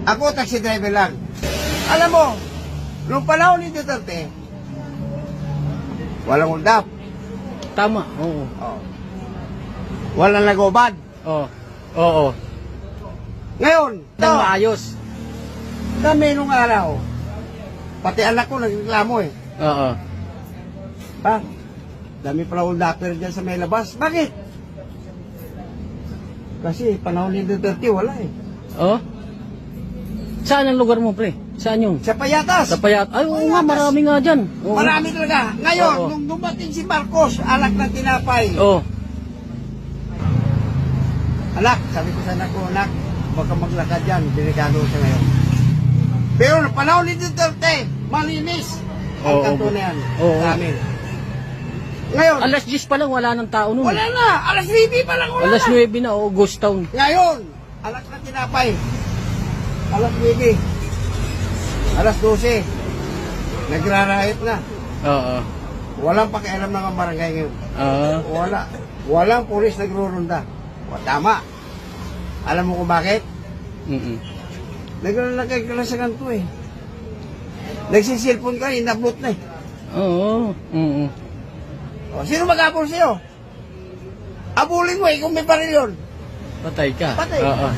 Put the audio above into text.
Ako, taxi driver lang. Alam mo, nung panahon ni Duterte, walang uldap. Tama, oo. Oh. Walang nagubad. Oo. Oo. Ngayon, Nang maayos. kami nung araw, pati anak ko nagreklamo eh. Oo. Ha? Dami pala uldapper dyan sa may labas. Bakit? Kasi panahon ni Duterte, wala eh. Oh? Saan ang lugar mo, pre? Saan yung? Sa Payatas. Sa Payat. Ay, oo nga, Payatas. marami nga dyan. Oo. Marami talaga. Ngayon, Oo. nung dumating si Marcos, alak ng tinapay. Oo. Anak, sabi ko sa anak ko, anak, huwag kang maglakad dyan. Delikado siya ngayon. Pero nung panahon ni Duterte, malinis ang Oo. kanto na yan. Oo. Sa amin. Ngayon, Alas 10 pa lang, wala nang tao nun. wala na. Alas 9 pa lang wala Alas na. 9 na, oo, ghost town. Ngayon, alak ng tinapay. Alas 9. Alas 12. Nagrarahit na. Oo. Walang pakialam ng mga barangay ngayon. Oo. Wala. Walang pulis nagrurunda. O, tama. Alam mo kung bakit? Mm-mm. Naglalagay ka lang sa kanto eh. Nagsisilpon ka, inablot na eh. Oo. Mm-mm. O, sino mag-abol sa'yo? Abulin mo eh kung may baril yun. Patay ka. Patay. Oo.